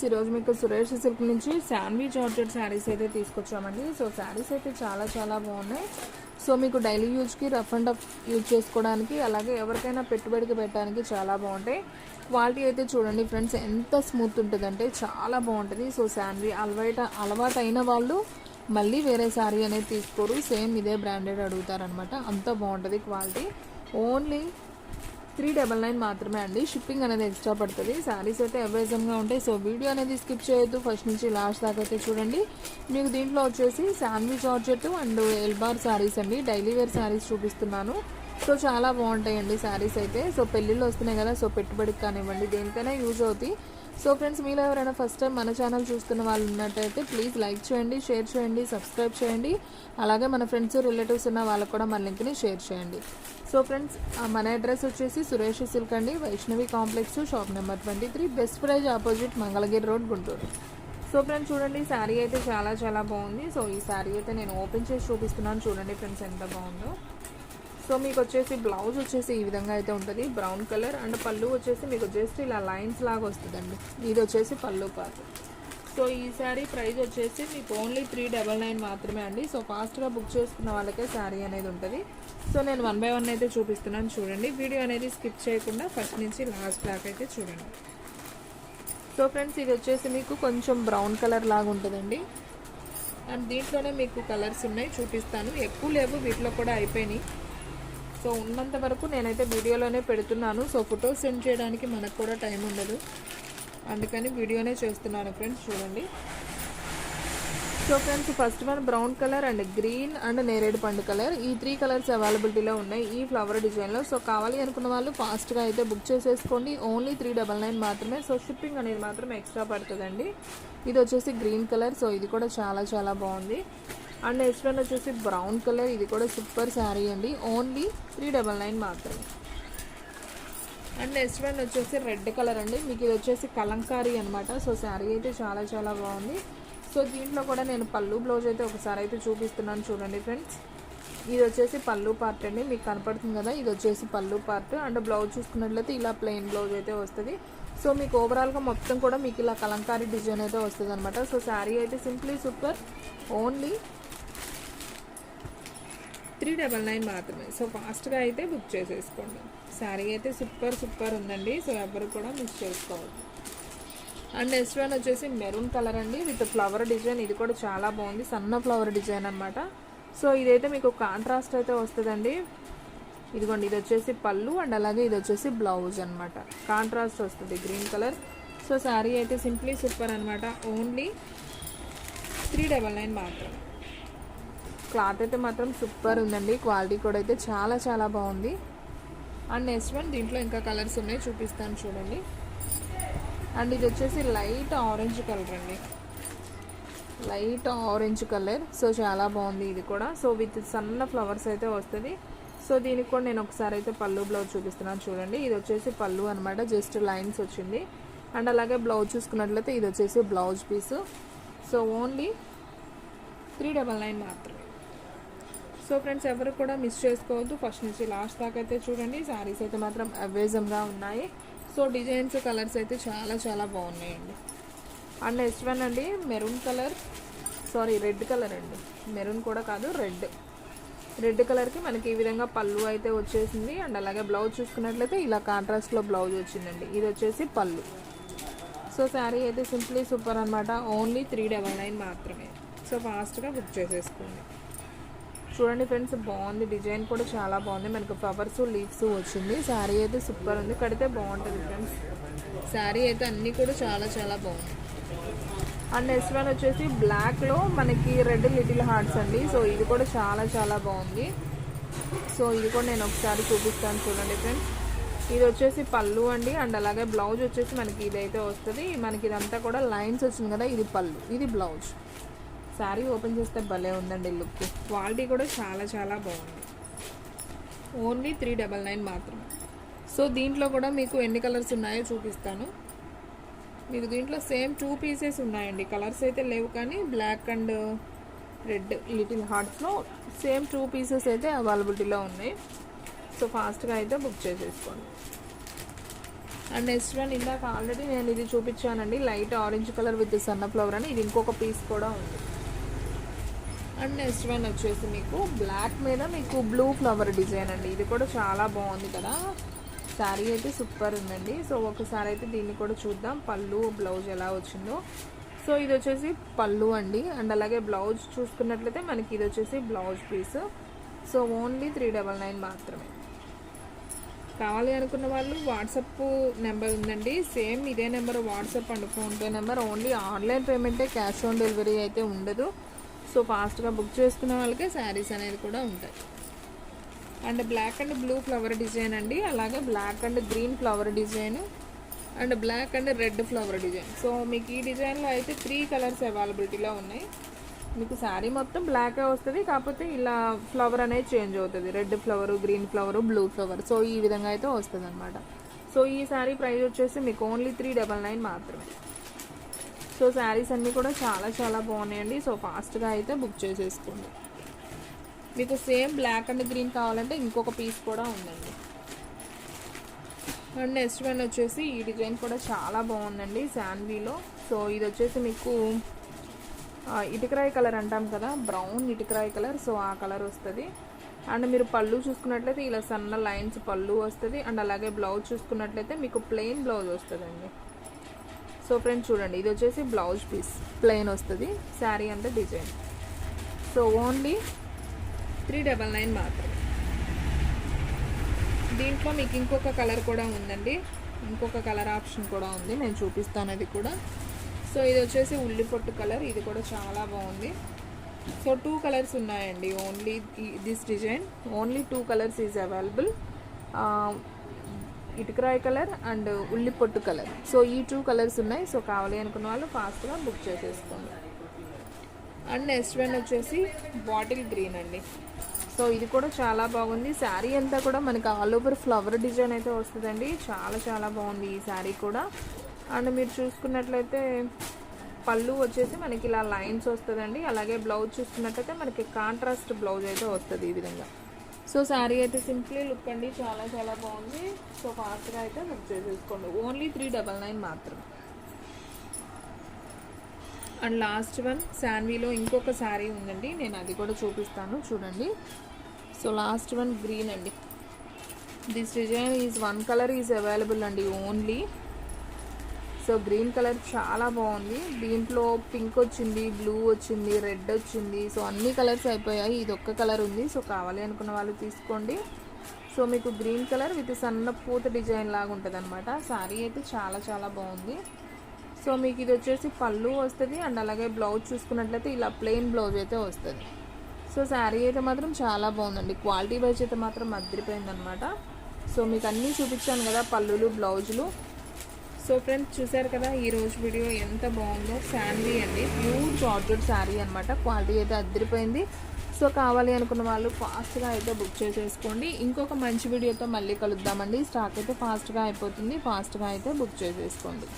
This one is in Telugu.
ఈరోజు మీకు సురేష్ సిల్క్ నుంచి శాండ్వీ జార్జెట్ శారీస్ అయితే తీసుకొచ్చామండి. సో శారీస్ అయితే చాలా చాలా బాగున్నాయి. సో మీకు డైలీ యూజ్కి రఫ్ అండ్ టఫ్ యూజ్ చేసుకోవడానికి, అలాగే ఎవరికైనా పెట్టుబడికి పెట్టడానికి చాలా బాగుంటాయి. క్వాలిటీ అయితే చూడండి ఫ్రెండ్స్, ఎంత స్మూత్ ఉంటుందంటే చాలా బాగుంటుంది. సో శాండ్వీ అలవాటు అయిన వాళ్ళు మళ్ళీ వేరే శారీ అనేది తీసుకోరు, సేమ్ ఇదే బ్రాండెడ్ అడుగుతారనమాట. అంత బాగుంటుంది క్వాలిటీ. ఓన్లీ 399 మాత్రమే అండి. షిప్పింగ్ అనేది ఎక్స్ట్రా పడుతుంది. శారీస్ అయితే అవైలబుల్గా ఉంటాయి. సో వీడియో అనేది స్కిప్ చేయొద్దు, ఫస్ట్ నుంచి లాస్ట్ దాకా అయితే చూడండి. మీకు దీంట్లో వచ్చేసి శాండ్వీ జార్జెట్ అండ్ ఎల్బార్ శారీస్ అండి, డైలీ వేర్ శారీస్ చూపిస్తున్నాను. సో చాలా బాగుంటాయండి శారీస్ అయితే. సో పెళ్ళిళ్ళు వస్తున్నాయి కదా, సో పెట్టుబడికి కానివ్వండి దేనికైనా యూజ్ అవుతాయి. సో ఫ్రెండ్స్, మీలో ఎవరైనా ఫస్ట్ టైం మన ఛానల్ చూస్తున్న వాళ్ళు ఉన్నట్టయితే ప్లీజ్ లైక్ చేయండి, షేర్ చేయండి, సబ్స్క్రైబ్ చేయండి. అలాగే మన ఫ్రెండ్స్ రిలేటివ్స్ ఉన్న వాళ్ళకు కూడా మన లింక్ని షేర్ చేయండి. సో ఫ్రెండ్స్, మన అడ్రస్ వచ్చేసి సురేష్ సిల్క్ అండి, Vaishnavi complex, shop number 23, best praise opposite, Mangalagiri road, Guntur. So friends చూడండి, శారీ అయితే చాలా చాలా బాగుంది. సో ఈ శారీ అయితే నేను ఓపెన్ చేసి చూపిస్తున్నాను. చూడండి ఫ్రెండ్స్ ఎంత బాగుందో. సో మీకు వచ్చేసి బ్లౌజ్ వచ్చేసి ఈ విధంగా అయితే ఉంటుంది, బ్రౌన్ కలర్. అండ్ పళ్ళు వచ్చేసి మీకు జస్ట్ ఇలా లైన్స్ లాగా వస్తుందండి. ఇది వచ్చేసి పళ్ళు పార్ట్. సో ఈ శారీ ప్రైస్ వచ్చేసి మీకు ఓన్లీ 399 మాత్రమే అండి. సో ఫాస్ట్గా బుక్ చేసుకున్న వాళ్ళకే శారీ అనేది ఉంటుంది. సో నేను 1 by 1 అయితే చూపిస్తున్నాను చూడండి. వీడియో అనేది స్కిప్ చేయకుండా ఫస్ట్ నుంచి లాస్ట్ దాకా అయితే చూడండి. సో ఫ్రెండ్స్, ఇది వచ్చేసి మీకు కొంచెం బ్రౌన్ కలర్ లాగా ఉంటుందండి. అండ్ దీంట్లోనే మీకు కలర్స్ ఉన్నాయి, చూపిస్తాను. ఎక్కువ లేవు, వీటిలో కూడా అయిపోయినాయి. సో ఉన్నంత వరకు నేనైతే వీడియోలోనే పెడుతున్నాను. సో ఫొటోస్ సెండ్ చేయడానికి మనకు కూడా టైం ఉండదు, అందుకని వీడియోనే చేస్తున్నాను ఫ్రెండ్స్. చూడండి. So friends, first one brown colour and green and నేరేడు పండు కలర్, ఈ 3 కలర్స్ అవైలబిలిటీలో ఉన్నాయి ఈ ఫ్లవర్ డిజైన్లో. సో కావాలి అనుకున్న వాళ్ళు ఫాస్ట్గా అయితే బుక్ చేసేసుకోండి. ఓన్లీ 399 మాత్రమే. సో షిప్పింగ్ అనేది మాత్రం ఎక్స్ట్రా పడుతుందండి. ఇది వచ్చేసి గ్రీన్ కలర్. సో ఇది కూడా చాలా చాలా బాగుంది. అండ్ నెక్స్ట్ వన్ వచ్చేసి బ్రౌన్ కలర్, ఇది కూడా సూపర్ శారీ అండి. ఓన్లీ 399 మాత్రమే. అండ్ నెక్స్ట్ వన్ వచ్చేసి రెడ్ కలర్ అండి. మీకు ఇది వచ్చేసి కలంకారీ అనమాట. సో శారీ అయితే చాలా చాలా బాగుంది. సో దీంట్లో కూడా నేను పళ్ళు బ్లౌజ్ అయితే ఒకసారి అయితే చూపిస్తున్నాను చూడండి ఫ్రెండ్స్. ఇది వచ్చేసి పళ్ళు పార్ట్ అండి, మీకు కనపడుతుంది కదా, ఇది వచ్చేసి పళ్ళు పార్ట్. అండ్ బ్లౌజ్ చూసుకున్నట్లయితే ఇలా ప్లెయిన్ బ్లౌజ్ అయితే వస్తుంది. సో మీకు ఓవరాల్గా మొత్తం కూడా మీకు ఇలా కలంకారీ డిజైన్ అయితే వస్తుంది అనమాట. సో శారీ అయితే సింప్లీ సూపర్, ఓన్లీ 399 మాత్రమే. సో ఫాస్ట్గా అయితే బుక్ చేసేసుకోండి. శారీ అయితే సూపర్ ఉందండి. సో ఎవరు కూడా మిస్ చేసుకోవద్దు. అండ్ నెక్స్ట్ వన్ వచ్చేసి మెరూన్ కలర్ అండి, విత్ ఫ్లవర్ డిజైన్. ఇది కూడా చాలా బాగుంది, సన్న ఫ్లవర్ డిజైన్ అనమాట. సో ఇదైతే మీకు కాంట్రాస్ట్ అయితే వస్తుందండి. ఇదిగోండి, ఇది వచ్చేసి పళ్ళు అండ్ అలాగే ఇది వచ్చేసి బ్లౌజ్ అనమాట. కాంట్రాస్ట్ వస్తుంది గ్రీన్ కలర్. సో శారీ అయితే సింప్లీ సూపర్ అనమాట. ఓన్లీ 399 మాత్రమే. క్లాత్ అయితే మాత్రం సూపర్ ఉందండి, క్వాలిటీ కూడా అయితే చాలా చాలా బాగుంది. అండ్ నెక్స్ట్ వన్, దీంట్లో ఇంకా కలర్స్ ఉన్నాయి, చూపిస్తాను చూడండి. అండ్ ఇది వచ్చేసి లైట్ ఆరెంజ్ కలర్ అండి, లైట్ ఆరెంజ్ కలర్. సో చాలా బాగుంది ఇది కూడా. సో విత్ సన్న ఫ్లవర్స్ అయితే వస్తుంది. సో దీనికి కూడా నేను ఒకసారి అయితే పళ్ళు బ్లౌజ్ చూపిస్తున్నాను చూడండి. ఇది వచ్చేసి పళ్ళు అనమాట, జస్ట్ లైన్స్ వచ్చింది. అండ్ అలాగే బ్లౌజ్ చూసుకున్నట్లయితే ఇది వచ్చేసి బ్లౌజ్ పీసు. సో ఓన్లీ 399 మాత్రమే. సో ఫ్రెండ్స్, ఎవరు కూడా మిస్ చేసుకోవద్దు, ఫస్ట్ నుంచి లాస్ట్ దాకా అయితే చూడండి. శారీస్ అయితే మాత్రం అవైలబుల్గా ఉన్నాయి. సో డిజైన్స్ కలర్స్ అయితే చాలా చాలా బాగున్నాయండి. అండ్ నెక్స్ట్ వన్ అండి maroon colour, sorry red colour అండి, మెరూన్ కూడా కాదు, రెడ్ కలర్కి మనకి ఈ విధంగా పళ్ళు అయితే వచ్చేసింది. అండ్ అలాగే బ్లౌజ్ చూసుకున్నట్లయితే ఇలా కాంట్రాస్ట్లో బ్లౌజ్ వచ్చిందండి. ఇది వచ్చేసి పళ్ళు. సో శారీ అయితే సింప్లీ సూపర్ అనమాట. ఓన్లీ 399 మాత్రమే. సో ఫాస్ట్గా బుక్ చేసేసుకోండి. చూడండి ఫ్రెండ్స్, బాగుంది, డిజైన్ కూడా చాలా బాగుంది. మనకు ఫ్లవర్స్ లీవ్స్ వచ్చింది. శారీ అయితే సూపర్ ఉంది, కడితే బాగుంటుంది ఫ్రెండ్స్. శారీ అయితే అన్నీ కూడా చాలా చాలా బాగుంది. అండ్ నెక్స్ట్ వన్ వచ్చేసి బ్లాక్లో మనకి రెడ్ లిటిల్ హార్ట్స్ అండి. సో ఇది కూడా చాలా చాలా బాగుంది. సో ఇది కూడా నేను ఒకసారి చూపిస్తాను చూడండి ఫ్రెండ్స్. ఇది వచ్చేసి పళ్ళు అండి. అండ్ అలాగే బ్లౌజ్ వచ్చేసి మనకి ఇదైతే వస్తుంది. మనకి ఇదంతా కూడా లైన్స్ వచ్చింది కదా, ఇది పళ్ళు, ఇది బ్లౌజ్. శారీ ఓపెన్ చేస్తే భలే ఉందండి లుక్. క్వాలిటీ కూడా చాలా చాలా బాగుంది. ఓన్లీ 399 మాత్రమే. సో దీంట్లో కూడా మీకు ఎన్ని కలర్స్ ఉన్నాయో చూపిస్తాను. మీకు దీంట్లో సేమ్ 2 పీసెస్ ఉన్నాయండి, కలర్స్ అయితే లేవు, కానీ బ్లాక్ అండ్ రెడ్ లిటిల్ హార్ట్స్లో సేమ్ 2 పీసెస్ అయితే అవైలబిలిటీలో ఉన్నాయి. సో ఫాస్ట్గా అయితే బుక్ చేసేసుకోండి. అండ్ నెక్స్ట్ వన్ ఇందాక ఆల్రెడీ నేను ఇది చూపించానండి, light orange colour with sunflower అని. ఇది ఇంకొక పీస్ కూడా ఉంది. అండ్ నెక్స్ట్ వన్ వచ్చేసి మీకు బ్లాక్ మీద మీకు బ్లూ ఫ్లవర్ డిజైన్ అండి. ఇది కూడా చాలా బాగుంది కదా, శారీ అయితే సూపర్ ఉందండి. సో ఒకసారి అయితే దీన్ని కూడా చూద్దాం, పళ్ళు బ్లౌజ్ ఎలా వచ్చిందో. సో ఇది వచ్చేసి పళ్ళు అండి. అండ్ అలాగే బ్లౌజ్ చూసుకున్నట్లయితే మనకి ఇది వచ్చేసి బ్లౌజ్ పీస్. సో ఓన్లీ 399 మాత్రమే. కావాలి అనుకున్న వాళ్ళు వాట్సాప్ నెంబర్ ఉందండి, సేమ్ ఇదే number WhatsApp and PhonePe number. Only online పేమెంటే, క్యాష్ ఆన్ డెలివరీ అయితే ఉండదు. సో ఫాస్ట్గా బుక్ చేసుకునే వాళ్ళకే శారీస్ అనేది కూడా ఉంటాయి. And black and blue flower design అండి, అలాగే black and green flower design, and black and red flower design. So మీకు ఈ డిజైన్లో అయితే 3 కలర్స్ అవైలబిలిటీలో ఉన్నాయి. మీకు శారీ మొత్తం బ్లాకే వస్తుంది, కాకపోతే ఇలా ఫ్లవర్ అనేది చేంజ్ అవుతుంది, red flower, green flower, blue flower. So ఈ విధంగా అయితే వస్తుంది అనమాట. సో ఈ శారీ ప్రైస్ వచ్చేసి మీకు ఓన్లీ 399 మాత్రమే. సో శారీస్ అన్నీ కూడా చాలా చాలా బాగున్నాయండి. సో ఫాస్ట్గా అయితే బుక్ చేసేసుకోండి. మీకు సేమ్ బ్లాక్ అండ్ గ్రీన్ కావాలంటే ఇంకొక పీస్ కూడా ఉందండి. అండ్ నెక్స్ట్ వన్ వచ్చేసి ఈ డిజైన్ కూడా చాలా బాగుందండి, శాన్వీలో. సో ఇది వచ్చేసి మీకు ఇటుకరాయి కలర్ అంటాం కదా, బ్రౌన్ ఇటుకరాయి కలర్. సో ఆ కలర్ వస్తుంది. అండ్ మీరు పళ్ళు చూసుకున్నట్లయితే ఇలా సన్న లైన్స్ పళ్ళు వస్తుంది. అండ్ అలాగే బ్లౌజ్ చూసుకున్నట్లయితే మీకు ప్లెయిన్ బ్లౌజ్ వస్తుందండి. సో ఫ్రెండ్స్ చూడండి, ఇది వచ్చేసి బ్లౌజ్ పీస్ ప్లెయిన్ వస్తుంది, శారీ అంటే డిజైన్. సో ఓన్లీ 399 మాత్రమే. దీంట్లో మీకు ఇంకొక కలర్ కూడా ఉందండి, ఇంకొక కలర్ ఆప్షన్ కూడా ఉంది, నేను చూపిస్తాను అది కూడా. సో ఇది వచ్చేసి ఉల్లిపొట్టు కలర్, ఇది కూడా చాలా బాగుంది. సో 2 కలర్స్ ఉన్నాయండి, only this design only 2 colours is available, ఇటుకరాయి కలర్ అండ్ ఉల్లిపొట్టు కలర్. సో ఈ 2 కలర్స్ ఉన్నాయి. సో కావాలి అనుకున్న వాళ్ళు ఫాస్ట్గా బుక్ చేసేసుకోండి. అండ్ నెక్స్ట్ వన్ వచ్చేసి బాటిల్ గ్రీన్ అండి. సో ఇది కూడా చాలా బాగుంది. శారీ అంతా కూడా మనకి ఆల్ ఓవర్ ఫ్లవర్ డిజైన్ అయితే వస్తుందండి, చాలా చాలా బాగుంది ఈ శారీ కూడా. అండ్ మీరు చూసుకున్నట్లయితే పళ్ళు వచ్చేసి మనకి ఇలా లైన్స్ వస్తుందండి. అలాగే బ్లౌజ్ చూసుకున్నట్లయితే మనకి కాంట్రాస్ట్ బ్లౌజ్ అయితే వస్తుంది ఈ విధంగా. సో శారీ అయితే సింప్లీ లుక్ అండి, చాలా చాలా బాగుంది. సో ఫాస్ట్గా అయితే బుక్ చేసేసుకోండి, ఓన్లీ 399 మాత్రం. అండ్ లాస్ట్ వన్ శాన్వీలో ఇంకొక శారీ ఉందండి, నేను అది కూడా చూపిస్తాను చూడండి. సో లాస్ట్ వన్ గ్రీన్ అండి. This design is 1 colour is available అండి ఓన్లీ. సో గ్రీన్ కలర్ చాలా బాగుంది. దీంట్లో పింక్ వచ్చింది, బ్లూ వచ్చింది, రెడ్ వచ్చింది. సో అన్ని కలర్స్ అయిపోయాయి, ఇది ఒక్క కలర్ ఉంది. సో కావాలి అనుకున్న వాళ్ళు తీసుకోండి. సో మీకు గ్రీన్ కలర్ విత్ సన్న పూత డిజైన్ లాగా ఉంటుంది అనమాట. శారీ అయితే చాలా చాలా బాగుంది. సో మీకు ఇది వచ్చేసి పళ్ళు వస్తుంది. అండ్ అలాగే బ్లౌజ్ చూసుకున్నట్లయితే ఇలా ప్లెయిన్ బ్లౌజ్ అయితే వస్తుంది. సో శారీ అయితే మాత్రం చాలా బాగుందండి, క్వాలిటీ వైజ్ అయితే మాత్రం అదిరిపోయిందనమాట. సో మీకు అన్నీ చూపించాను కదా, పళ్ళులు బ్లౌజులు. సో ఫ్రెండ్స్ చూసారు కదా ఈరోజు వీడియో ఎంత బాగుందో. శాన్వీ అండి, ప్యూర్ జార్జెట్ శారీ అనమాట, క్వాలిటీ అయితే అదిరిపోయింది. సో కావాలి అనుకున్న వాళ్ళు ఫాస్ట్గా అయితే బుక్ చేసేసుకోండి. ఇంకొక మంచి వీడియోతో మళ్ళీ కలుద్దామండి. స్టాక్ అయితే ఫాస్ట్గా అయిపోతుంది, ఫాస్ట్గా అయితే బుక్ చేసేసుకోండి.